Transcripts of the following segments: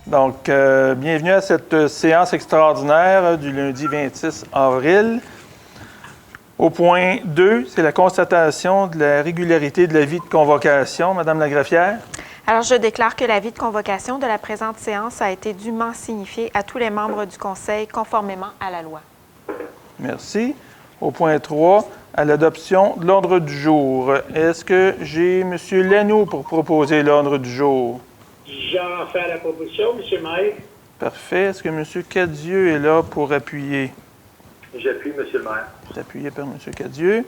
Donc, bienvenue à cette séance extraordinaire du lundi 26 avril. Au point 2, c'est la constatation de la régularité de l'avis de convocation. Madame la greffière. Alors, je déclare que l'avis de convocation de la présente séance a été dûment signifié à tous les membres du Conseil conformément à la loi. Merci. Au point 3, à l'adoption de l'ordre du jour. Est-ce que j'ai M. Lanoux pour proposer l'ordre du jour? J'en fais la proposition, M. le maire. Parfait. Est-ce que M. Cadieux est là pour appuyer? J'appuie, M. le maire. Appuyé par M. Cadieux.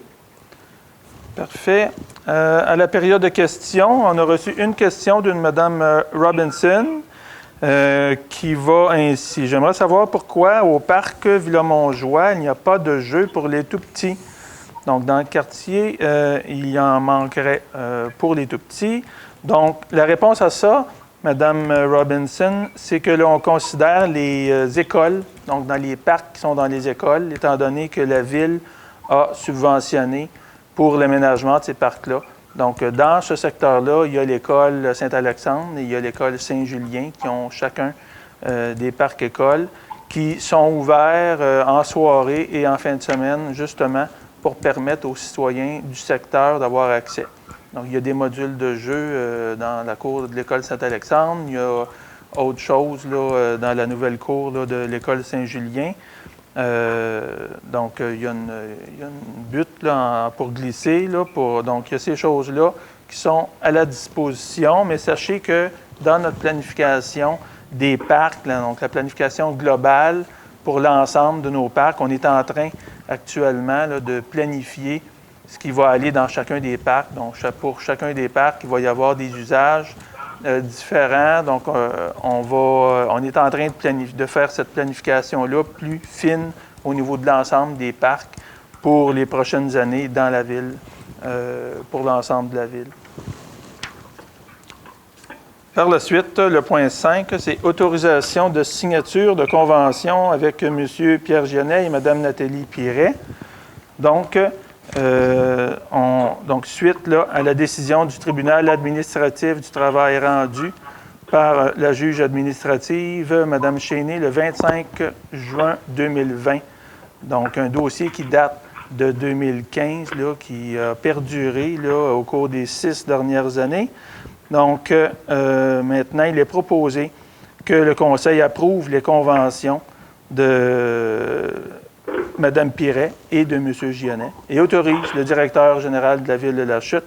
Parfait. À la période de questions, on a reçu une question d'une Mme Robinson qui va ainsi. J'aimerais savoir pourquoi au parc Villamontjoie, il n'y a pas de jeu pour les tout-petits. Donc, dans le quartier, il y en manquerait pour les tout-petits. Donc, la réponse à ça, Mme Robinson, c'est que l'on considère les écoles, donc dans les parcs qui sont dans les écoles, étant donné que la Ville a subventionné pour l'aménagement de ces parcs-là. Donc, dans ce secteur-là, il y a l'école Saint-Alexandre et il y a l'école Saint-Julien qui ont chacun des parcs-écoles qui sont ouverts en soirée et en fin de semaine, justement, pour permettre aux citoyens du secteur d'avoir accès. Donc, il y a des modules de jeu dans la cour de l'école Saint-Alexandre. Il y a autre chose là, dans la nouvelle cour là, de l'école Saint-Julien. Donc, il y a une butte là, pour glisser. Là, donc, il y a ces choses-là qui sont à la disposition. Mais sachez que dans notre planification des parcs, là, donc la planification globale pour l'ensemble de nos parcs, on est en train actuellement là, de planifier ce qui va aller dans chacun des parcs. Donc, pour chacun des parcs, il va y avoir des usages différents. Donc, on est en train de faire cette planification-là plus fine au niveau de l'ensemble des parcs pour les prochaines années dans la ville, pour l'ensemble de la ville. Par la suite, le point 5, c'est autorisation de signature de convention avec M. Pierre Gionnet et Mme Nathalie Piret. Donc, suite là, à la décision du tribunal administratif du travail rendu par la juge administrative, Mme Chénier, le 25 juin 2020. Donc, un dossier qui date de 2015, là, qui a perduré là, au cours des 6 dernières années. Donc, maintenant, il est proposé que le Conseil approuve les conventions de Mme Piret et de M. Gionnet et autorise le directeur général de la Ville de La Chute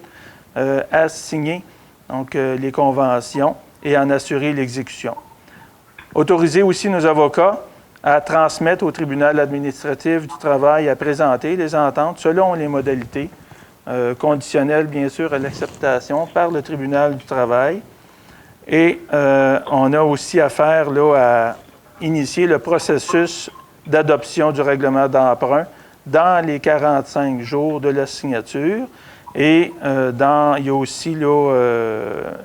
à signer donc, les conventions et en assurer l'exécution. Autoriser aussi nos avocats à transmettre au tribunal administratif du travail à présenter les ententes selon les modalités conditionnelles, bien sûr, à l'acceptation par le tribunal du travail. Et on a aussi affaire là, à initier le processus d'adoption du règlement d'emprunt dans les 45 jours de la signature. Et il y a aussi là,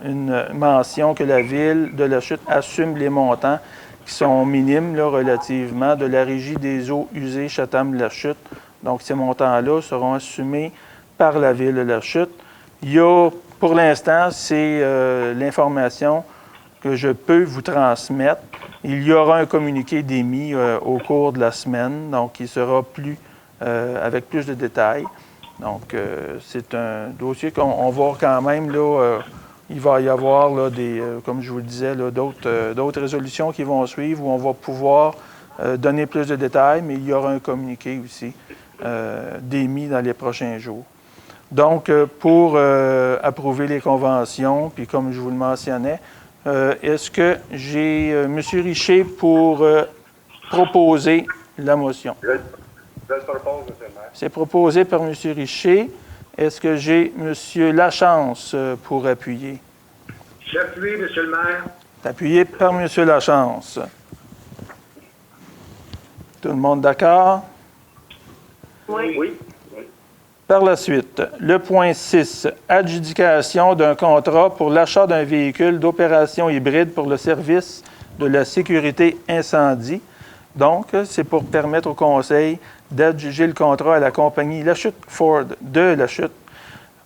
une mention que la Ville de La Chute assume les montants qui sont minimes là, relativement de la Régie des eaux usées Chatham-La Chute. Donc, ces montants-là seront assumés par la Ville de La Chute. Il y a, pour l'instant, c'est l'information que je peux vous transmettre. Il y aura un communiqué d'émis au cours de la semaine, donc il sera avec plus de détails. Donc, c'est un dossier qu'on va quand même, là, il va y avoir, là, comme je vous le disais, là, d'autres résolutions qui vont suivre où on va pouvoir donner plus de détails, mais il y aura un communiqué aussi d'émis dans les prochains jours. Donc, pour approuver les conventions, puis comme je vous le mentionnais, est-ce que j'ai M. Richer pour proposer la motion? Je le propose, M. le maire. C'est proposé par M. Richer. Est-ce que j'ai M. Lachance pour appuyer? J'appuie, M. le maire. C'est appuyé par M. Lachance. Tout le monde d'accord? Oui. Par la suite, le point 6, adjudication d'un contrat pour l'achat d'un véhicule d'opération hybride pour le service de la sécurité incendie. Donc, c'est pour permettre au Conseil d'adjuger le contrat à la compagnie La Chute Ford de La Chute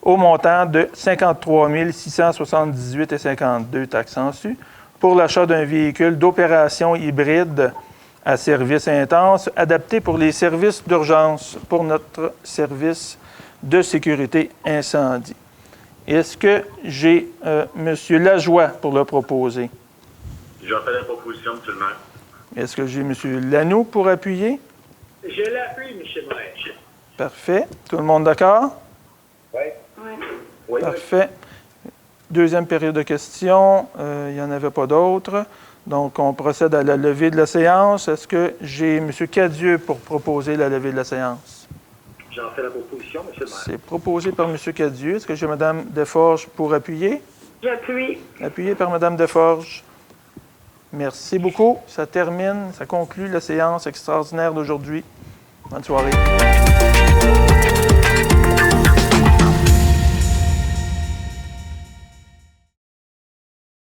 au montant de 53 678,52 taxes en su pour l'achat d'un véhicule d'opération hybride à service intense, adapté pour les services d'urgence, pour notre service de sécurité incendie. Est-ce que j'ai M. Lajoie pour le proposer? J'en fais la proposition, M. le maire. Est-ce que j'ai M. Lanoux pour appuyer? Je l'appuie, M. le maire. Parfait. Tout le monde d'accord? Oui. Oui. Parfait. Deuxième période de questions. Il n'y en avait pas d'autres. Donc, on procède à la levée de la séance. Est-ce que j'ai M. Cadieux pour proposer la levée de la séance? J'en fais la proposition, M. le maire. C'est proposé par M. Cadieux. Est-ce que j'ai Mme Desforges pour appuyer? J'appuie. Appuyé par Mme Desforges. Merci beaucoup. Ça termine, ça conclut la séance extraordinaire d'aujourd'hui. Bonne soirée.